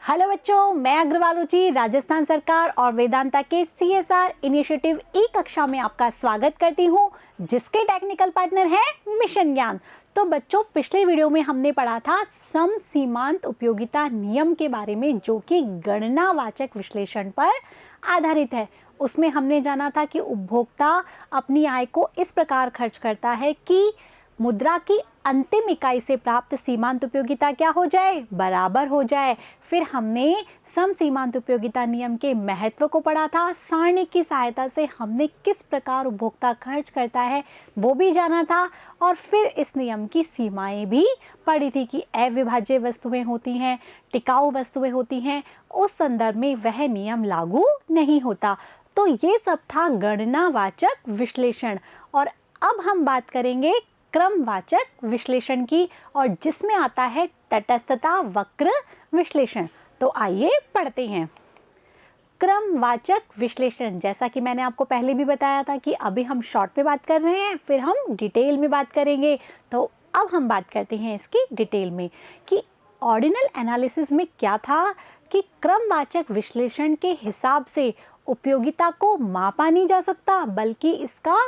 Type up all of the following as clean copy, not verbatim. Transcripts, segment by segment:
Hello बच्चों, मैं अग्रवाल रुचि राजस्थान सरकार और वेदांता के सीएसआर इनिशिएटिव ई कक्षा में आपका स्वागत करती हूं, जिसके टेक्निकल पार्टनर है मिशन ज्ञान। तो बच्चों, पिछले वीडियो में हमने पढ़ा था सम सीमांत उपयोगिता नियम के बारे में, जो कि गणनावाचक विश्लेषण पर आधारित है। उसमें हमने जाना था कि उपभोक्ता अपनी आय को इस प्रकार खर्च करता है कि मुद्रा की अंतिम इकाई से प्राप्त सीमांत उपयोगिता क्या हो जाए, बराबर हो जाए। फिर हमने सम सीमांत उपयोगिता नियम के महत्व को पढ़ा था। सारणी की सहायता से हमने किस प्रकार उपभोक्ता खर्च करता है वो भी जाना था। और फिर इस नियम की सीमाएं भी पढ़ी थी कि अविभाज्य वस्तुएं होती हैं, टिकाऊ वस्तुएं होती हैं, उस संदर्भ में वह नियम लागू नहीं होता। तो ये सब था गणनावाचक विश्लेषण। और अब हम बात करेंगे क्रमवाचक विश्लेषण की, और जिसमें आता है तटस्थता वक्र विश्लेषण। तो आइए पढ़ते हैं। क्रमवाचक विश्लेषण, जैसा कि मैंने आपको पहले भी बताया था कि अभी हम शॉर्ट में बात कर रहे हैं, फिर हम डिटेल में बात करेंगे। तो अब हम बात करते हैं इसकी डिटेल में कि ऑर्डिनल एनालिसिस में क्या था कि क्रमवाचक विश्लेषण के हिसाब से उपयोगिता को मापा नहीं जा सकता, बल्कि इसका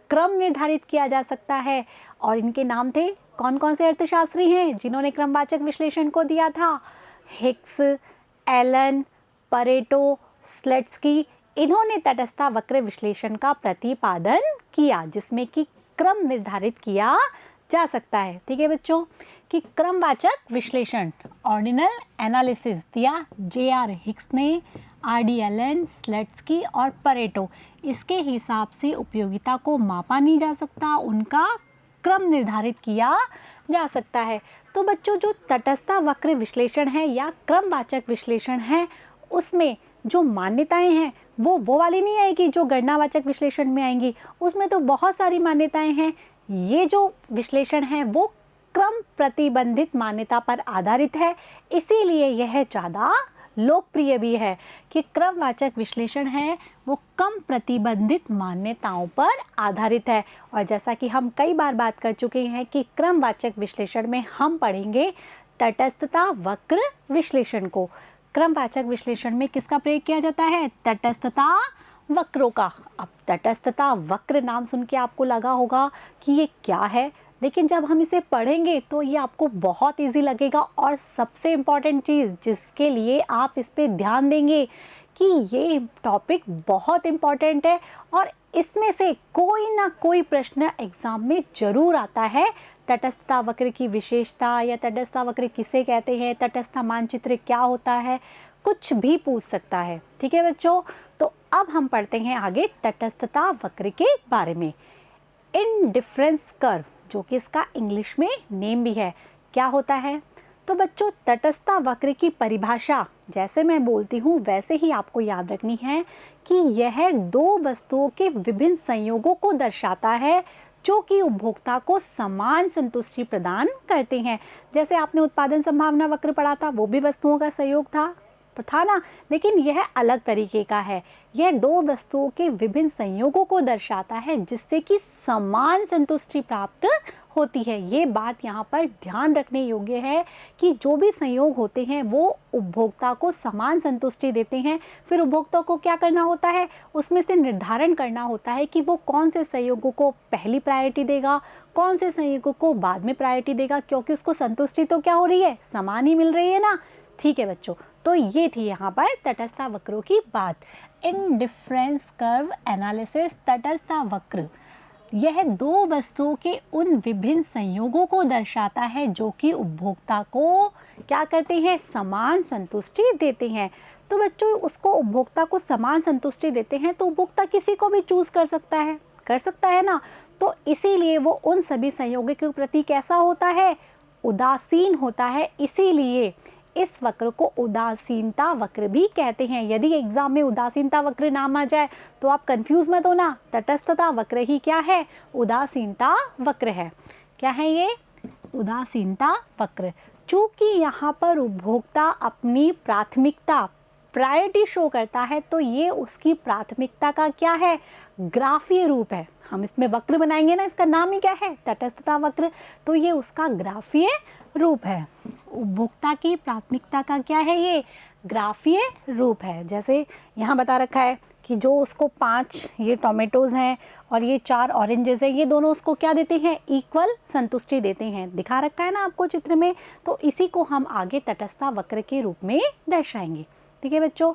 क्रम निर्धारित किया जा सकता है। और इनके नाम थे, कौन कौन से अर्थशास्त्री हैं जिन्होंने क्रमवाचक विश्लेषण को दिया था? Hicks, Allen, Pareto, Slutsky. इन्होंने तटस्थता वक्र विश्लेषण का प्रतिपादन किया, जिसमें कि क्रम निर्धारित किया जा सकता है। ठीक है बच्चों, कि क्रमवाचक विश्लेषण ऑर्डिनल एनालिसिस दिया जे.आर. हिक्स ने, आर.डी. एलन, स्लेट्स्की और परेटो। इसके हिसाब से उपयोगिता को मापा नहीं जा सकता, उनका क्रम निर्धारित किया जा सकता है। तो बच्चों, जो तटस्थता वक्र विश्लेषण है या क्रमवाचक विश्लेषण है, उसमें जो मान्यताएं हैं वो वाली नहीं आएगी जो गणनावाचक विश्लेषण में आएंगी। उसमें तो बहुत सारी मान्यताएं हैं। ये जो विश्लेषण है वो क्रम प्रतिबंधित मान्यता पर आधारित है, इसीलिए यह ज़्यादा लोकप्रिय भी है कि क्रमवाचक विश्लेषण है वो कम प्रतिबंधित मान्यताओं पर आधारित है। और जैसा कि हम कई बार बात कर चुके हैं कि क्रमवाचक विश्लेषण में हम पढ़ेंगे तटस्थता वक्र विश्लेषण को। क्रमवाचक विश्लेषण में किसका प्रयोग किया जाता है? तटस्थता वक्रों का। अब तटस्थता वक्र नाम सुन के आपको लगा होगा कि ये क्या है, लेकिन जब हम इसे पढ़ेंगे तो ये आपको बहुत इजी लगेगा। और सबसे इम्पॉर्टेंट चीज़ जिसके लिए आप इस पे ध्यान देंगे कि ये टॉपिक बहुत इम्पॉर्टेंट है और इसमें से कोई ना कोई प्रश्न एग्ज़ाम में ज़रूर आता है। तटस्थता वक्र की विशेषता या तटस्थता वक्र किसे कहते हैं, तटस्थ मानचित्र क्या होता है, कुछ भी पूछ सकता है। ठीक है बच्चों, तो अब हम पढ़ते हैं आगे तटस्थता वक्र के बारे में। इंडिफरेंस कर्व, जो कि इसका इंग्लिश में नेम भी है, क्या होता है? तो बच्चों, तटस्थता वक्र की परिभाषा जैसे मैं बोलती हूँ वैसे ही आपको याद रखनी है कि यह दो वस्तुओं के विभिन्न संयोगों को दर्शाता है जो कि उपभोक्ता को समान संतुष्टि प्रदान करते हैं। जैसे आपने उत्पादन संभावना वक्र पढ़ा था, वो भी वस्तुओं का संयोग था ना, लेकिन यह अलग तरीके का है। यह दो वस्तुओं के विभिन्न संयोगों को दर्शाता है जिससे कि समान संतुष्टि प्राप्त होती है। ये बात यहाँ पर ध्यान रखने योग्य है कि जो भी संयोग होते हैं वो उपभोक्ता को समान संतुष्टि देते हैं। फिर उपभोक्ता को क्या करना होता है, उसमें से निर्धारण करना होता है कि वो कौन से संयोगों को पहली प्रायोरिटी देगा, कौन से संयोगों को बाद में प्रायोरिटी देगा, क्योंकि उसको संतुष्टि तो क्या हो रही है, समान ही मिल रही है ना। ठीक है बच्चों, तो ये थी यहाँ पर तटस्थता वक्रों की बात। इंडिफरेंस कर्व एनालिसिस, तटस्थता वक्र यह दो वस्तुओं के उन विभिन्न संयोगों को दर्शाता है जो कि उपभोक्ता को क्या करते हैं, समान संतुष्टि देते हैं। तो बच्चों, उसको उपभोक्ता को समान संतुष्टि देते हैं तो उपभोक्ता किसी को भी चूज कर सकता है ना। तो इसीलिए वो उन सभी संयोगों के प्रति कैसा होता है, उदासीन होता है। इसीलिए इस वक्र को उदासीनता वक्र भी कहते हैं। यदि एग्जाम में उदासीनता वक्र नाम आ जाए तो आप कंफ्यूज मत होना, तटस्थता वक्र ही क्या है, उदासीनता वक्र है। क्या है ये, उदासीनता वक्र। चूंकि यहाँ पर उपभोक्ता अपनी प्राथमिकता प्रायोरिटी शो करता है तो ये उसकी प्राथमिकता का क्या है, ग्राफीय रूप है। हम इसमें वक्र बनाएंगे ना, इसका नाम ही क्या है, तटस्थता वक्र, तो ये उसका ग्राफीय रूप है। उपभोक्ता की प्राथमिकता का क्या है, ये ग्राफीय रूप है। जैसे यहाँ बता रखा है कि जो उसको 5 ये टोमेटोज़ हैं और ये 4 ऑरेंजेस हैं, ये दोनों उसको क्या देते हैं, इक्वल संतुष्टि देते हैं। दिखा रखा है ना आपको चित्र में, तो इसी को हम आगे तटस्थता वक्र के रूप में दर्शाएंगे। ठीक है बच्चों,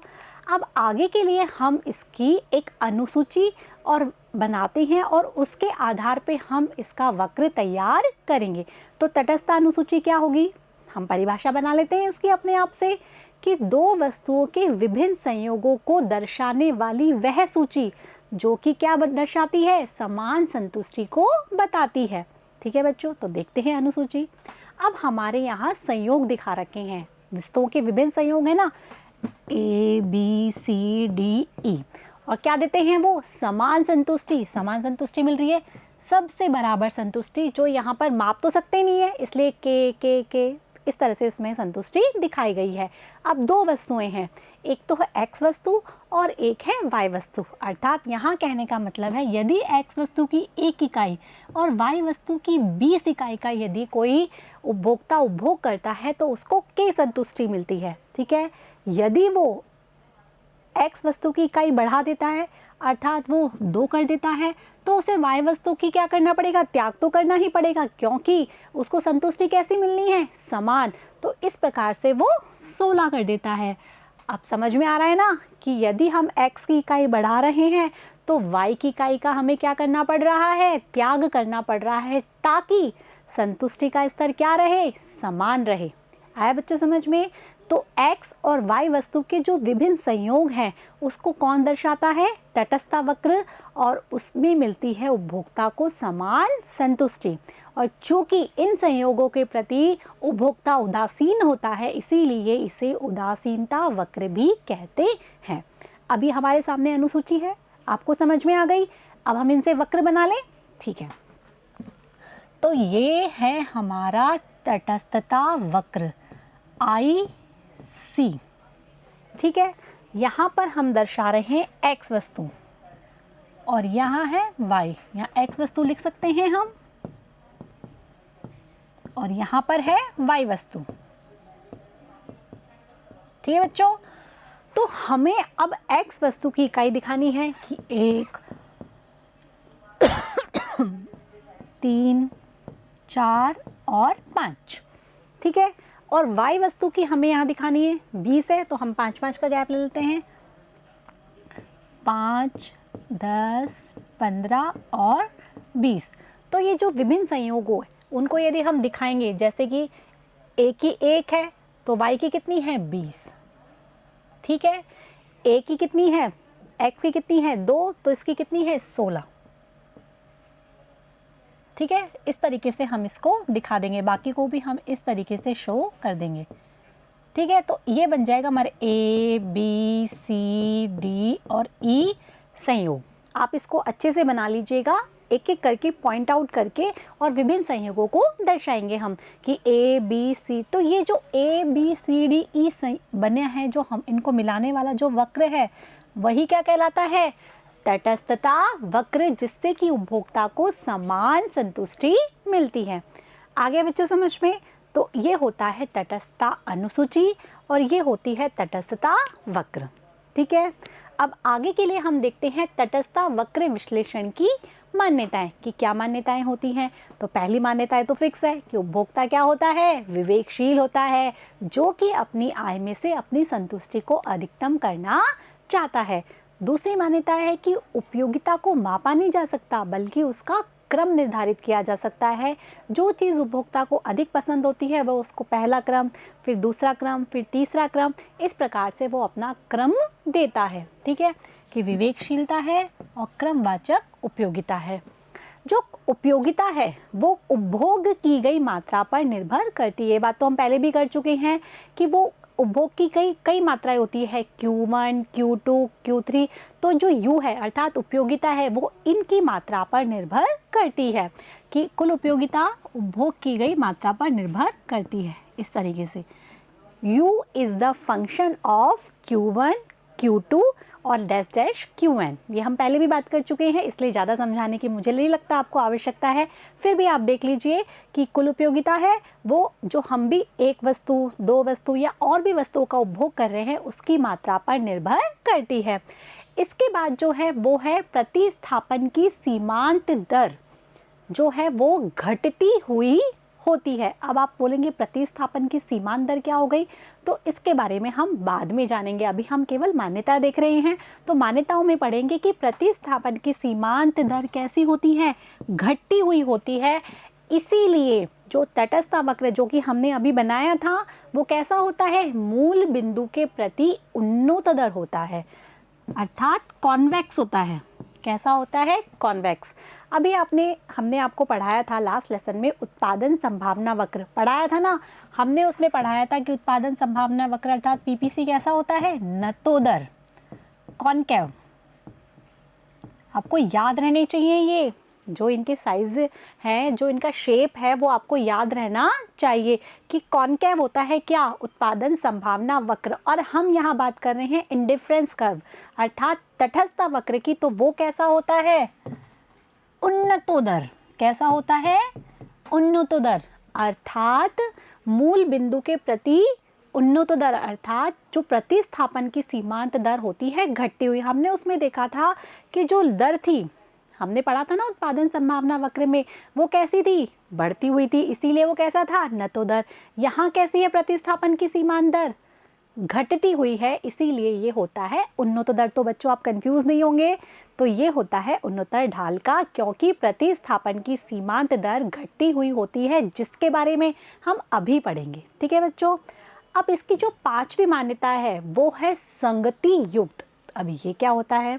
अब आगे के लिए हम इसकी एक अनुसूची और बनाते हैं और उसके आधार पे हम इसका वक्र तैयार करेंगे। तो तटस्थता अनुसूची क्या होगी, हम परिभाषा बना लेते हैं इसकी अपने आप से कि दो वस्तुओं के विभिन्न संयोगों को दर्शाने वाली वह सूची जो कि क्या दर्शाती है, समान संतुष्टि को बताती है। ठीक है बच्चों, तो देखते हैं अनुसूची। अब हमारे यहाँ संयोग दिखा रखे हैं, वस्तुओं के विभिन्न संयोग है ना, A B C D E, और क्या देते हैं वो, समान संतुष्टि। समान संतुष्टि मिल रही है, सबसे बराबर संतुष्टि, जो यहाँ पर माप तो सकते नहीं है इसलिए के इस तरह से उसमें संतुष्टि दिखाई गई है। अब दो वस्तुएं हैं, एक तो है x वस्तु और एक है y वस्तु। अर्थात यहाँ कहने का मतलब है यदि x वस्तु की 1 इकाई और y वस्तु की 20 इकाई का यदि कोई उपभोक्ता उपभोग करता है तो उसको k संतुष्टि मिलती है। ठीक है, यदि वो x वस्तु की इकाई बढ़ा देता है अर्थात वो 2 कर देता है तो उसे y वस्तु की क्या करना पड़ेगा, त्याग तो करना ही पड़ेगा, क्योंकि उसको संतुष्टि कैसी मिलनी है, समान। तो इस प्रकार से वो 16 कर देता है। अब समझ में आ रहा है ना कि यदि हम x की इकाई बढ़ा रहे हैं तो y की इकाई का हमें क्या करना पड़ रहा है, त्याग करना पड़ रहा है, ताकि संतुष्टि का स्तर क्या रहे, समान रहे। आया बच्चों समझ में। तो x और y वस्तु के जो विभिन्न संयोग हैं उसको कौन दर्शाता है, तटस्थता वक्र, और उसमें मिलती है उपभोक्ता को समान संतुष्टि। और चूंकि इन संयोगों के प्रति उपभोक्ता उदासीन होता है इसीलिए इसे उदासीनता वक्र भी कहते हैं। अभी हमारे सामने अनुसूची है, आपको समझ में आ गई। अब हम इनसे वक्र बना लें। ठीक है, तो ये है हमारा तटस्थता वक्र IC। ठीक है, यहाँ पर हम दर्शा रहे हैं x वस्तु और यहाँ है y। यहाँ x वस्तु लिख सकते हैं हम और यहाँ पर है y वस्तु। ठीक है बच्चों, तो हमें अब x वस्तु की इकाई दिखानी है कि 1 3 4 और 5। ठीक है, और y वस्तु की हमें यहाँ दिखानी है 20 है, तो हम 5-5 का गैप ले लेते हैं, 5 10 15 और 20। तो ये जो विभिन्न संयोगों हैं उनको यदि हम दिखाएंगे, जैसे कि a की 1 है तो y की कितनी है, 20। ठीक है, a की कितनी है, x की कितनी है, 2, तो इसकी कितनी है, 16। ठीक है, इस तरीके से हम इसको दिखा देंगे, बाकी को भी हम इस तरीके से शो कर देंगे। ठीक है, तो ये बन जाएगा हमारे A B C D और E संयोग। आप इसको अच्छे से बना लीजिएगा, एक एक करके पॉइंट आउट करके, और विभिन्न संयोगों को दर्शाएंगे हम कि A B C। तो ये जो A B C D E बने हैं, जो हम इनको मिलाने वाला जो वक्र है वही क्या कहलाता है, तटस्थता वक्र, जिससे कि उपभोक्ता को समान संतुष्टि मिलती है। आगे बच्चों समझ में। तो ये होता है तटस्थता अनुसूची और ये होती है तटस्थता वक्र। ठीक है, अब आगे के लिए हम देखते हैं तटस्थता वक्र विश्लेषण की मान्यताएं, कि क्या मान्यताएं होती हैं। तो पहली मान्यताएं तो फिक्स है कि उपभोक्ता क्या होता है, विवेकशील होता है, जो कि अपनी आय में से अपनी संतुष्टि को अधिकतम करना चाहता है। दूसरी मान्यता है कि उपयोगिता को मापा नहीं जा सकता, बल्कि उसका क्रम निर्धारित किया जा सकता है। जो चीज़ उपभोक्ता को अधिक पसंद होती है वह उसको पहला क्रम, फिर दूसरा क्रम, फिर तीसरा क्रम, इस प्रकार से वो अपना क्रम देता है। ठीक है, कि विवेकशीलता है और क्रमवाचक उपयोगिता है। जो उपयोगिता है वो उपभोग की गई मात्रा पर निर्भर करती है। बात तो हम पहले भी कर चुके हैं कि वो उपभोग की कई मात्राएं होती है, Q1 Q2 Q3। तो जो U है अर्थात उपयोगिता है वो इनकी मात्रा पर निर्भर करती है, कि कुल उपयोगिता उपभोग की गई मात्रा पर निर्भर करती है। इस तरीके से u is the function of q1 q2 और डैश डैश qn। ये हम पहले भी बात कर चुके हैं, इसलिए ज़्यादा समझाने की मुझे नहीं लगता आपको आवश्यकता है। फिर भी आप देख लीजिए कि कुल उपयोगिता है वो जो हम भी एक वस्तु, दो वस्तु या और भी वस्तुओं का उपभोग कर रहे हैं उसकी मात्रा पर निर्भर करती है। इसके बाद जो है वो है प्रतिस्थापन की सीमांत दर जो है वो घटती हुई होती है। अब आप बोलेंगे प्रतिस्थापन की सीमांत दर क्या हो गई, तो इसके बारे में हम बाद में जानेंगे, अभी हम केवल मान्यता देख रहे हैं। तो मान्यताओं में पढ़ेंगे कि प्रतिस्थापन की सीमांत दर कैसी होती है, घटती हुई होती है। इसीलिए जो तटस्थ वक्र जो कि हमने अभी बनाया था वो कैसा होता है, मूल बिंदु के प्रति उन्नत दर होता है, अर्थात कॉन्वेक्स होता है। कैसा होता है, कॉन्वेक्स। अभी हमने आपको पढ़ाया था लास्ट लेसन में उत्पादन संभावना वक्र पढ़ाया था ना, हमने उसमें पढ़ाया था कि उत्पादन संभावना वक्र अर्थात पीपीसी कैसा होता है, नतोदर, कॉनकेव। आपको याद रहने चाहिए, ये जो इनके साइज है, जो इनका शेप है वो आपको याद रहना चाहिए कि कॉनकेव होता है क्या, उत्पादन संभावना वक्र। और हम यहाँ बात कर रहे हैं इंडिफरेंस कर्व अर्थात तटस्थ वक्र की, तो वो कैसा होता है, उन्नतोदर। कैसा होता है, उन्नतोदर, अर्थात मूल बिंदु के प्रति उन्नत दर, अर्थात जो प्रतिस्थापन की सीमांत दर होती है घटती हुई। हमने उसमें देखा था कि जो दर थी, हमने पढ़ा था ना उत्पादन संभावना वक्र में, वो कैसी थी, बढ़ती हुई थी, इसीलिए वो कैसा था, नतोदर। यहाँ कैसी है प्रतिस्थापन की सीमांत दर, घटती हुई है, इसीलिए ये होता है उन्नत दर। तो बच्चों आप कंफ्यूज नहीं होंगे, तो ये होता है उन्नतर ढाल का, क्योंकि प्रतिस्थापन की सीमांत दर घटती हुई होती है, जिसके बारे में हम अभी पढ़ेंगे। ठीक है बच्चों। अब इसकी जो पांचवी मान्यता है वो है संगति युक्त। अब ये क्या होता है,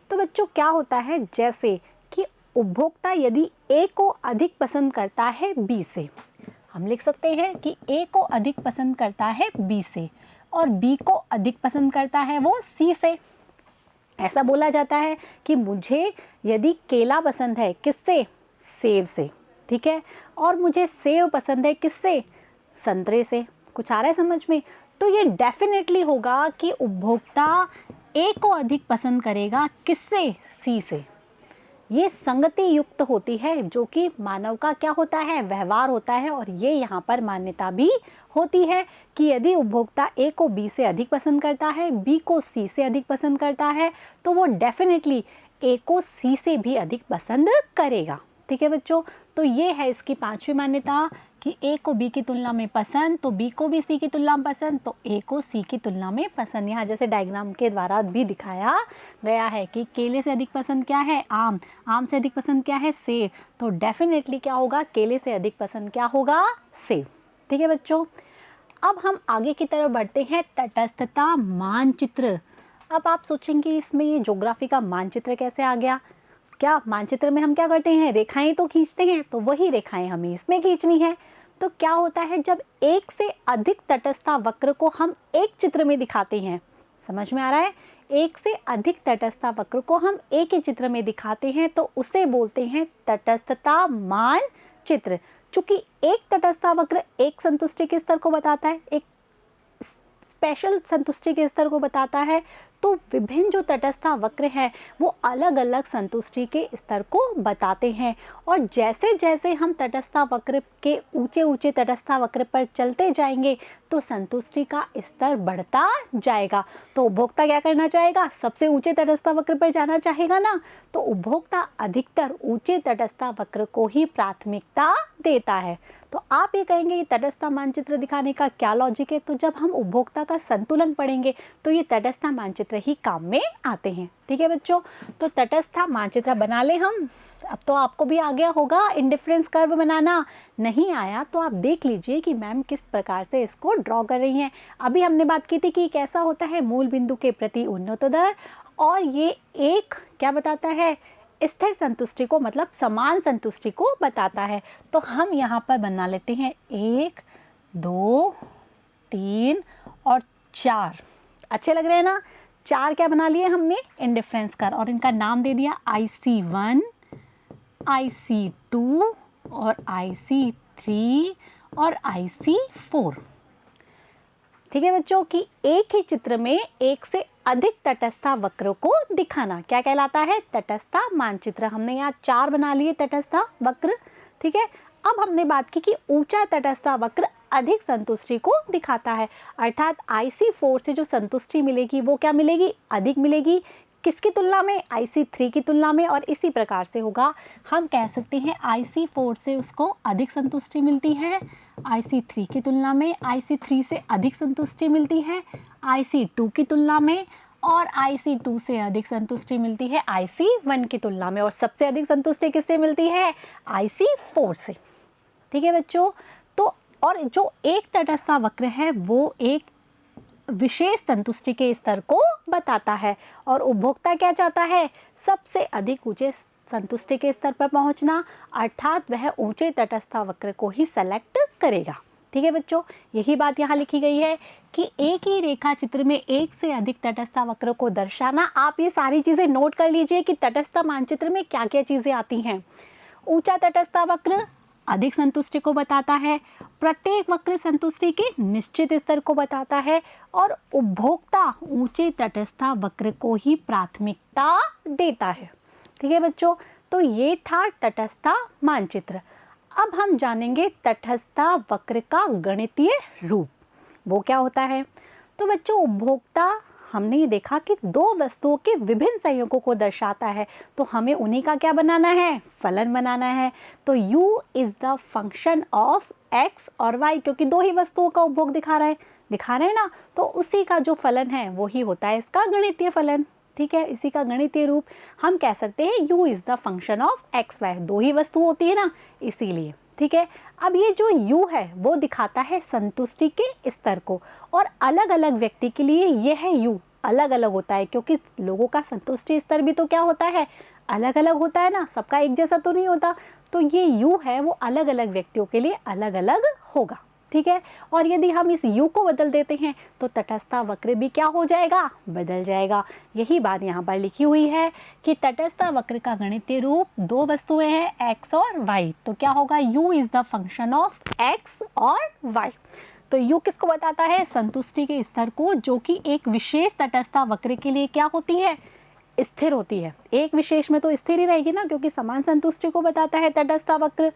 तो बच्चों क्या होता है, जैसे कि उपभोक्ता यदि ए को अधिक पसंद करता है बी से, हम लिख सकते हैं कि ए को अधिक पसंद करता है बी से और बी को अधिक पसंद करता है वो सी से। ऐसा बोला जाता है कि मुझे यदि केला पसंद है किससे, सेब से, ठीक है, और मुझे सेब पसंद है किससे, संतरे से। कुछ आ रहा है समझ में? तो ये डेफिनेटली होगा कि उपभोक्ता ए को अधिक पसंद करेगा किससे, सी से। ये संगति युक्त होती है, जो कि मानव का क्या होता है, व्यवहार होता है। और ये यहाँ पर मान्यता भी होती है कि यदि उपभोक्ता ए को बी से अधिक पसंद करता है, बी को सी से अधिक पसंद करता है, तो वो डेफिनेटली ए को सी से भी अधिक पसंद करेगा। ठीक है बच्चों। तो ये है इसकी पांचवी मान्यता कि ए को बी की तुलना में पसंद, तो बी को भी सी की तुलना में पसंद, तो ए को सी की तुलना में पसंद। यहाँ जैसे डायग्राम के द्वारा भी दिखाया गया है कि केले से अधिक पसंद क्या है, आम, आम से अधिक पसंद क्या है, सेब, तो डेफिनेटली क्या होगा, केले से अधिक पसंद क्या होगा, सेब। ठीक है बच्चों। अब हम आगे की तरफ बढ़ते हैं, तटस्थता मानचित्र। अब आप सोचेंगे इसमें ये ज्योग्राफी का मानचित्र कैसे आ गया। क्या मानचित्र में हम क्या करते हैं, रेखाएं तो खींचते हैं, तो वही रेखाएं हमें इसमें खींचनी है। तो क्या होता है, जब एक से अधिक तटस्था वक्र को हम एक चित्र में दिखाते हैं, समझ में आ रहा है, एक से अधिक तटस्था वक्र को हम एक ही चित्र में दिखाते हैं, तो उसे बोलते हैं तटस्थता मानचित्र। चूंकि एक तटस्था वक्र एक संतुष्टि के स्तर को बताता है, एक स्पेशल संतुष्टि के स्तर को बताता है, तो विभिन्न जो तटस्था वक्र हैं वो अलग अलग संतुष्टि के स्तर को बताते हैं। और जैसे जैसे हम तटस्था वक्र के ऊंचे ऊंचे तटस्था वक्र पर चलते जाएंगे तो संतुष्टि का स्तर बढ़ता जाएगा। तो उपभोक्ता क्या करना चाहेगा, सबसे ऊंचे तटस्था वक्र पर जाना चाहेगा ना, तो उपभोक्ता अधिकतर ऊंचे तटस्था वक्र को ही प्राथमिकता देता है। तो आप ये कहेंगे ये तटस्था मानचित्र दिखाने का क्या लॉजिक है, तो जब हम उपभोक्ता का संतुलन पढ़ेंगे तो ये तटस्था मानचित्र ही काम में आते हैं। ठीक है बच्चों। तो तटस्था मानचित्र बना ले हम। अब तो आपको भी आ गया होगा इंडिफरेंस कर्व बनाना, नहीं आया तो आप देख लीजिए कि मैम किस प्रकार से इसको ड्रॉ कर रही हैं। अभी हमने बात की थी कि कैसा होता है, मूल बिंदु के प्रति उन्नत दर, और ये एक क्या बताता है, स्थिर संतुष्टि को, मतलब समान संतुष्टि को बताता है। तो हम यहाँ पर बना लेते हैं 1 2 3 और 4। अच्छे लग रहे हैं ना। 4 क्या बना लिए हमने, इंडिफरेंस कर्व, और इनका नाम दे दिया IC1, IC2 और IC3 और IC4। ठीक है बच्चों, कि एक ही चित्र में एक से अधिक तटस्था वक्र को दिखाना क्या कहलाता है? तटस्था मानचित्र। हमने यहाँ 4 बना लिए तटस्था वक्र। ठीक है, अब हमने बात की कि ऊंचा तटस्था वक्र अधिक संतुष्टि को दिखाता है, अर्थात IC4 से जो संतुष्टि मिलेगी वो क्या मिलेगी? अधिक मिलेगी। किसकी तुलना में? IC3 की तुलना में। और इसी प्रकार से होगा, हम कह सकते हैं IC4 से उसको अधिक संतुष्टि मिलती है IC3 की तुलना में, IC3 से अधिक संतुष्टि मिलती है IC2 की तुलना में, और IC2 से अधिक संतुष्टि मिलती है IC1 की तुलना में, और सबसे अधिक संतुष्टि किससे मिलती है? IC4 से। ठीक है बच्चों, तो और जो एक तटस्था वक्र है वो एक विशेष संतुष्टि के स्तर को बताता है, और उपभोक्ता क्या चाहता है? सबसे अधिक ऊंचे संतुष्टि के स्तर पर पहुंचना, अर्थात वह ऊंचे तटस्था वक्र को ही सेलेक्ट करेगा। ठीक है बच्चों, यही बात यहाँ लिखी गई है कि एक ही रेखा चित्र में एक से अधिक तटस्था वक्र को दर्शाना। आप ये सारी चीज़ें नोट कर लीजिए कि तटस्था मानचित्र में क्या क्या चीज़ें आती हैं। ऊंचा तटस्था वक्र अधिक संतुष्टि को बताता है, प्रत्येक वक्र संतुष्टि के निश्चित स्तर को बताता है, और उपभोक्ता ऊंचे तटस्था वक्र को ही प्राथमिकता देता है। ठीक है बच्चों, तो ये था तटस्था मानचित्र। अब हम जानेंगे तटस्था वक्र का गणितीय रूप, वो क्या होता है। तो बच्चों, उपभोक्ता हमने ये देखा कि 2 वस्तुओं के विभिन्न संयोगों को दर्शाता है, तो हमें उन्हीं का क्या बनाना है? फलन बनाना है। तो u is the function of x और y, क्योंकि 2 ही वस्तुओं का उपभोग दिखा रहे हैं ना, तो उसी का जो फलन है वही होता है इसका गणितीय फलन। ठीक है, इसी का गणितीय रूप हम कह सकते हैं u is the function of x y। 2 ही वस्तु होती है ना, इसीलिए। ठीक है, अब ये जो u है वो दिखाता है संतुष्टि के स्तर को, और अलग अलग व्यक्ति के लिए यह u अलग अलग होता है, क्योंकि लोगों का संतुष्टि स्तर भी तो क्या होता है? अलग अलग होता है ना, सबका एक जैसा तो नहीं होता। तो ये u है वो अलग अलग व्यक्तियों के लिए अलग अलग होगा। ठीक है, और यदि हम इस u को बदल देते हैं तो तटस्था वक्र भी क्या हो जाएगा? बदल जाएगा। यही बात यहाँ पर लिखी हुई है कि तटस्था वक्र का गणितीय रूप 2 वस्तुएं हैं x और y, तो क्या होगा? u is the function of x और y। तो u किसको बताता है? संतुष्टि के स्तर को, जो कि एक विशेष तटस्था वक्र के लिए क्या होती है? स्थिर होती है। एक विशेष में तो स्थिर ही रहेगी ना, क्योंकि समान संतुष्टि को बताता है तटस्था वक्र।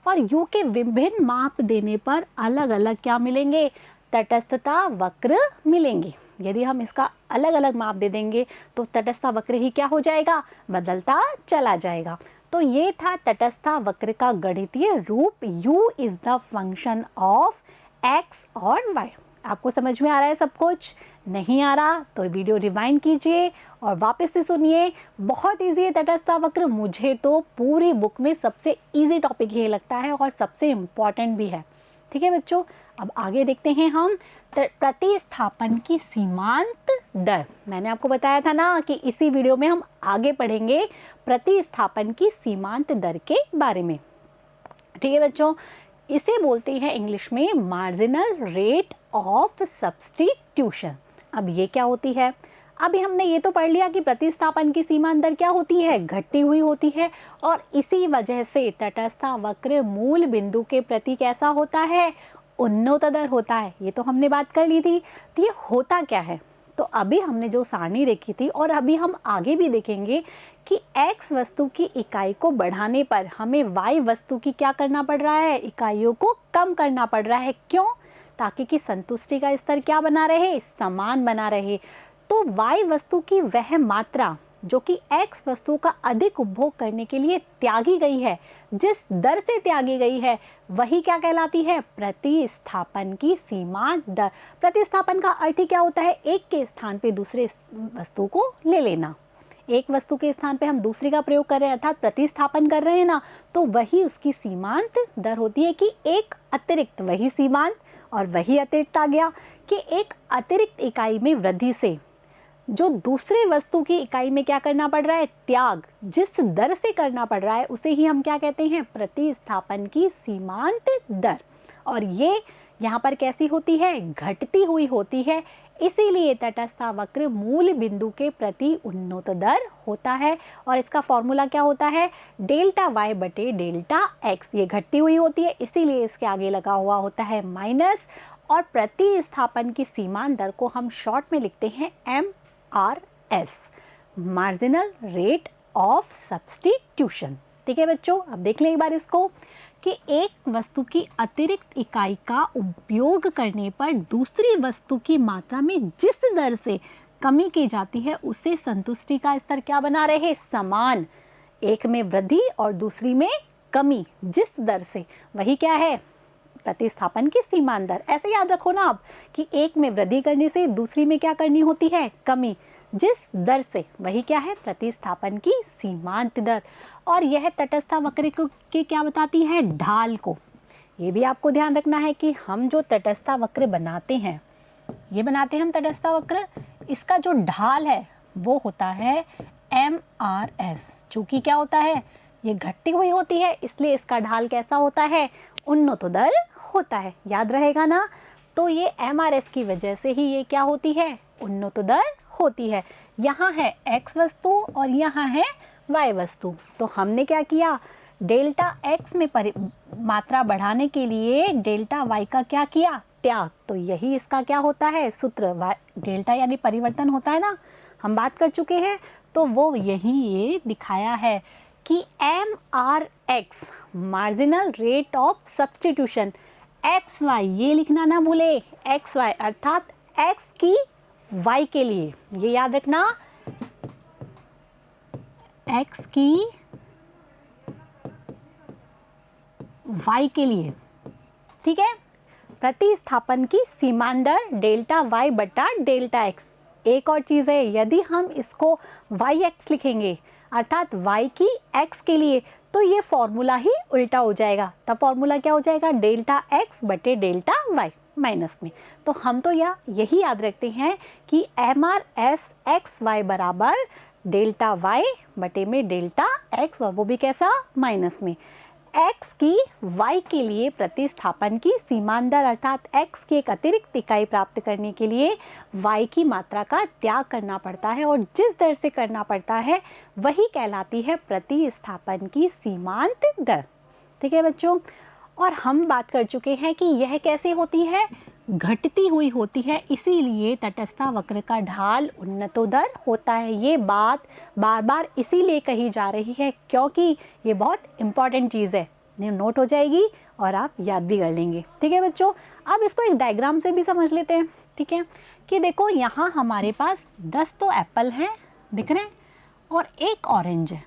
और u के विभिन्न माप देने पर अलग अलग क्या मिलेंगे? तटस्थता वक्र मिलेंगे। यदि हम इसका अलग अलग माप दे देंगे तो तटस्था वक्र ही क्या हो जाएगा? बदलता चला जाएगा। तो ये था तटस्था वक्र का गणितीय रूप, u is the function of x और y। आपको समझ में आ रहा है सब कुछ? नहीं आ रहा तो वीडियो रिवाइंड कीजिए और वापस से सुनिए। बहुत इजी है तटस्था वक्र, मुझे तो पूरी बुक में सबसे इजी टॉपिक ये लगता है और सबसे इम्पॉर्टेंट भी है। ठीक है बच्चों, अब आगे देखते हैं हम प्रतिस्थापन की सीमांत दर। मैंने आपको बताया था ना कि इसी वीडियो में हम आगे पढ़ेंगे प्रतिस्थापन की सीमांत दर के बारे में। ठीक है बच्चों, इसे बोलते हैं इंग्लिश में मार्जिनल रेट ऑफ सब्स्टिट्यूशन। अब ये क्या होती है? अभी हमने ये तो पढ़ लिया कि प्रतिस्थापन की सीमांत दर क्या होती है? घटती हुई होती है, और इसी वजह से तटस्था वक्र मूल बिंदु के प्रति कैसा होता है? उन्नततर होता है। ये तो हमने बात कर ली थी। तो ये होता क्या है? तो अभी हमने जो सारणी देखी थी और अभी हम आगे भी देखेंगे कि x वस्तु की इकाई को बढ़ाने पर हमें y वस्तु की क्या करना पड़ रहा है? इकाइयों को कम करना पड़ रहा है। क्यों? ताकि कि संतुष्टि का स्तर क्या बना रहे? समान बना रहे। तो y वस्तु की वह मात्रा जो कि x वस्तु का अधिक उपभोग करने के लिए त्यागी गई है, जिस दर से त्यागी गई है, वही क्या कहलाती है? प्रतिस्थापन की सीमांत दर। प्रतिस्थापन का अर्थ ही क्या होता है? एक के स्थान पे दूसरे वस्तु को ले लेना। एक वस्तु के स्थान पे हम दूसरी का प्रयोग कर रहे हैं, अर्थात प्रतिस्थापन कर रहे हैं ना, तो वही उसकी सीमांत दर होती है कि एक अतिरिक्त, वही सीमांत और वही अतिरिक्त आ गया कि एक अतिरिक्त इकाई में वृद्धि से जो दूसरे वस्तु की इकाई में क्या करना पड़ रहा है? त्याग। जिस दर से करना पड़ रहा है उसे ही हम क्या कहते हैं? प्रतिस्थापन की सीमांत दर। और ये यहाँ पर कैसी होती है? घटती हुई होती है इसीलिए तटस्थ वक्र मूल बिंदु के प्रति उन्नतोदर होता है। और इसका फॉर्मूला क्या होता है, डेल्टा वाई बटे डेल्टा एक्स। ये घटती हुई होती है, इसीलिए इसके आगे लगा हुआ होता है माइनस। और प्रतिस्थापन की सीमांत दर को हम शॉर्ट में लिखते हैं MRS, marginal rate of substitution. ठीक है बच्चों, अब देख लें एक बार इसको कि एक वस्तु की अतिरिक्त इकाई का उपयोग करने पर दूसरी वस्तु की मात्रा में जिस दर से कमी की जाती है उसे संतुष्टि का स्तर क्या बना रहे, समान। एक में वृद्धि और दूसरी में कमी, जिस दर से, वही क्या है, प्रतिस्थापन की सीमांत दर। ऐसे याद रखो ना आप कि एक में वृद्धि करने से दूसरी में क्या करनी होती है, कमी, जिस दर से, वही क्या है, प्रतिस्थापन की सीमांत दर। और यह तटस्थ वक्र के क्या बताती है, ढाल को। ये भी आपको ध्यान रखना है कि हम जो तटस्थ वक्र बनाते हैं, ये बनाते हैं हम तटस्थ वक्र, इसका जो ढाल है वो होता है MRS। चूंकि क्या होता है, ये घटती हुई होती है, इसलिए इसका ढाल कैसा होता है, उन्नतोदर होता है। याद रहेगा ना। तो ये MRS की वजह से ही ये क्या होती है, उन्नतोदर होती है। यहाँ है X वस्तु और यहाँ है Y वस्तु। तो हमने क्या किया, डेल्टा X में मात्रा बढ़ाने के लिए डेल्टा Y का क्या किया, त्याग। तो यही इसका क्या होता है, सूत्र। डेल्टा यानी परिवर्तन होता है ना, हम बात कर चुके हैं। तो वो यही ये दिखाया है कि MRX, marginal rate of substitution, XY, ये लिखना ना भूले, XY अर्थात X की Y के लिए, ये याद रखना, X की Y के लिए। ठीक है, प्रतिस्थापन की सीमांत दर डेल्टा Y बटा डेल्टा X। एक और चीज़ है, यदि हम इसको YX लिखेंगे अर्थात Y की X के लिए, तो ये फॉर्मूला ही उल्टा हो जाएगा। तब फॉर्मूला क्या हो जाएगा, डेल्टा X बटे डेल्टा Y माइनस में। तो हम तो यही याद रखते हैं कि MRS XY बराबर डेल्टा Y बटे में डेल्टा X, और वो भी कैसा, माइनस में। X की Y के लिए प्रतिस्थापन की सीमांत दर अर्थात X की एक अतिरिक्त इकाई प्राप्त करने के लिए Y की मात्रा का त्याग करना पड़ता है, और जिस दर से करना पड़ता है वही कहलाती है प्रतिस्थापन की सीमांत दर। ठीक है बच्चों, और हम बात कर चुके हैं कि यह कैसे होती है, घटती हुई होती है, इसीलिए तटस्थ वक्र का ढाल उन्नतोदर होता है। ये बात बार बार इसीलिए कही जा रही है क्योंकि ये बहुत इम्पॉर्टेंट चीज़ है, नोट हो जाएगी और आप याद भी कर लेंगे। ठीक है बच्चों, अब इसको एक डायग्राम से भी समझ लेते हैं। ठीक है, कि देखो यहाँ हमारे पास 10 तो एप्पल हैं, दिख रहे हैं, और एक ऑरेंज है।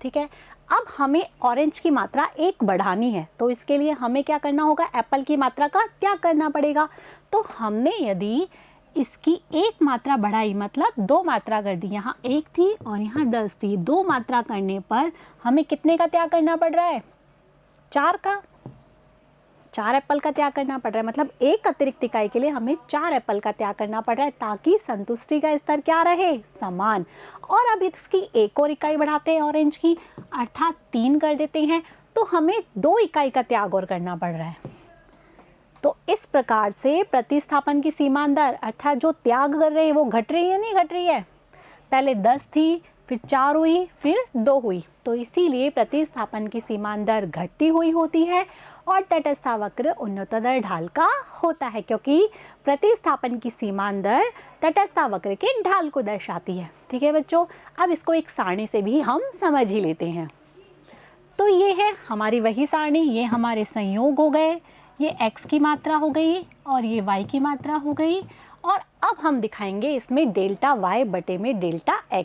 ठीक है, अब हमें ऑरेंज की मात्रा 1 बढ़ानी है, तो इसके लिए हमें क्या करना होगा, एप्पल की मात्रा का त्याग करना पड़ेगा। तो हमने यदि इसकी 1 मात्रा बढ़ाई, मतलब 2 मात्रा कर दी, यहाँ 1 थी और यहाँ 10 थी, 2 मात्रा करने पर हमें कितने का त्याग करना पड़ रहा है, 4 का। 4 एप्पल का त्याग करना पड़ रहा है, मतलब एक अतिरिक्त इकाई के लिए हमें 4 एप्पल का त्याग करना पड़ रहा है, ताकि संतुष्टि का स्तर क्या रहे, समान। और अब इसकी एक और इकाई बढ़ाते हैं ऑरेंज की, अर्थात 3 कर देते हैं, तो हमें 2 इकाई का त्याग और करना पड़ रहा है। तो इस प्रकार से प्रतिस्थापन की सीमांत दर अर्थात जो त्याग कर रहे हैं वो घट रही है, नहीं घट रही है। पहले 10 थी, फिर 4 हुई, फिर 2 हुई, तो इसीलिए प्रतिस्थापन की सीमांत दर घटती हुई होती है और तटस्थ वक्र उन्नतोदर ढाल का होता है, क्योंकि प्रतिस्थापन की सीमांत दर तटस्थ वक्र के ढाल को दर्शाती है। ठीक है बच्चों, अब इसको एक सारणी से भी हम समझ ही लेते हैं। तो ये है हमारी वही सारणी, ये हमारे संयोग हो गए, ये x की मात्रा हो गई और ये y की मात्रा हो गई। और अब हम दिखाएंगे इसमें डेल्टा y बटे में डेल्टा x।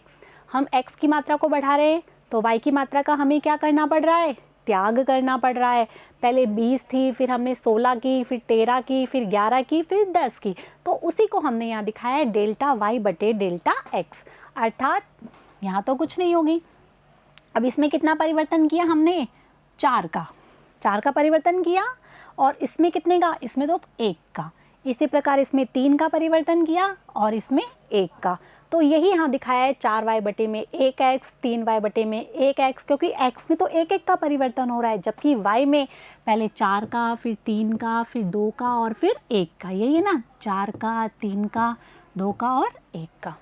हम x की मात्रा को बढ़ा रहे हैं, तो y की मात्रा का हमें क्या करना पड़ रहा है, त्याग करना पड़ रहा है। पहले 20 थी, फिर हमने 16 की, फिर 13 की, फिर 11 की, फिर 10 की, तो उसी को हमने यहाँ दिखाया है डेल्टा y बटे डेल्टा x, अर्थात यहाँ तो कुछ नहीं होगी। अब इसमें कितना परिवर्तन किया हमने, 4 का परिवर्तन किया, और इसमें कितने का, इसमें तो 1 का। इसी प्रकार इसमें 3 का परिवर्तन किया और इसमें 1 का। तो यही यहाँ दिखाया है 4y बटे में 1x, 3y बटे में 1x, क्योंकि x में तो 1 का परिवर्तन हो रहा है, जबकि y में पहले 4 का, फिर 3 का, फिर 2 का और फिर 1 का। यही है ना, 4 का, 3 का, 2 का और 1 का।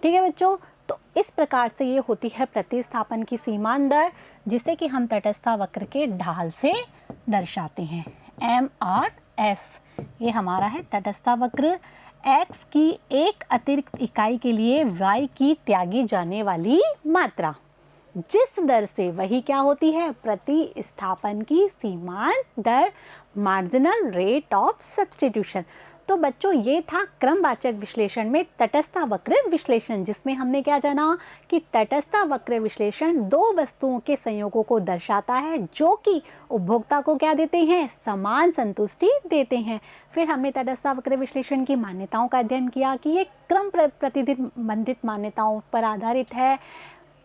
ठीक है बच्चों, तो इस प्रकार से ये होती है प्रतिस्थापन की सीमांत दर, जिसे कि हम तटस्थ वक्र के ढाल से दर्शाते हैं। MRS ये हमारा है तटस्थ वक्र। x की एक अतिरिक्त इकाई के लिए y की त्यागी जाने वाली मात्रा, जिस दर से वही क्या होती है, प्रतिस्थापन की सीमांत दर, मार्जिनल रेट ऑफ सब्स्टिट्यूशन। तो बच्चों ये था क्रमवाचक विश्लेषण में तटस्थ वक्र विश्लेषण, जिसमें हमने क्या जाना कि तटस्थ वक्र विश्लेषण दो वस्तुओं के संयोगों को दर्शाता है जो कि उपभोक्ता को क्या देते हैं, समान संतुष्टि देते हैं। फिर हमने तटस्थ वक्र विश्लेषण की मान्यताओं का अध्ययन किया कि ये क्रम प्रतिबंधित मान्यताओं पर आधारित है।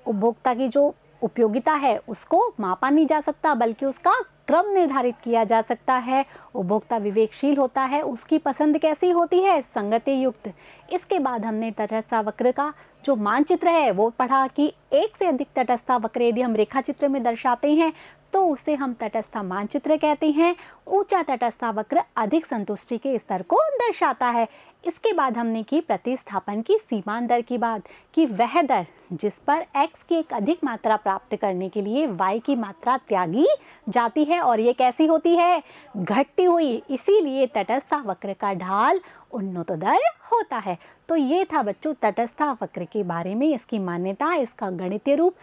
उपभोक्ता की जो उपयोगिता है उसको मापा नहीं जा सकता, बल्कि उसका क्रम निर्धारित किया जा सकता है। उपभोक्ता विवेकशील होता है, उसकी पसंद कैसी होती है, संगति युक्त। इसके बाद हमने तटस्थ वक्र का जो मानचित्र है वो पढ़ा कि एक से अधिक तटस्थ वक्र यदि हम रेखा चित्र में दर्शाते हैं तो उसे हम तटस्थ मानचित्र कहते हैं। ऊंचा तटस्थ वक्र अधिक संतुष्टि के स्तर को दर्शाता है। इसके बाद हमने की प्रतिस्थापन की सीमांत दर की बात, कि वह दर जिस पर x की एक अधिक मात्रा प्राप्त करने के लिए y की मात्रा त्यागी जाती है, और ये कैसी होती है, घटती हुई। इसीलिए तटस्थ वक्र का ढाल उन्नतोदर होता है। तो ये था बच्चों तटस्थ वक्र के बारे में, इसकी मान्यता, इसका गणितीय रूप।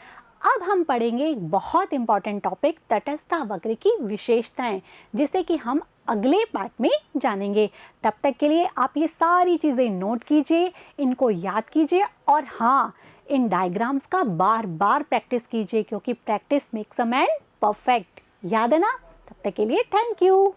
अब हम पढ़ेंगे एक बहुत इंपॉर्टेंट टॉपिक, तटस्थ वक्र की विशेषताएं, जिसे कि हम अगले पार्ट में जानेंगे। तब तक के लिए आप ये सारी चीज़ें नोट कीजिए, इनको याद कीजिए, और हाँ, इन डायग्राम्स का बार बार प्रैक्टिस कीजिए, क्योंकि practice makes a man perfect. याद है ना? तब तक के लिए थैंक यू।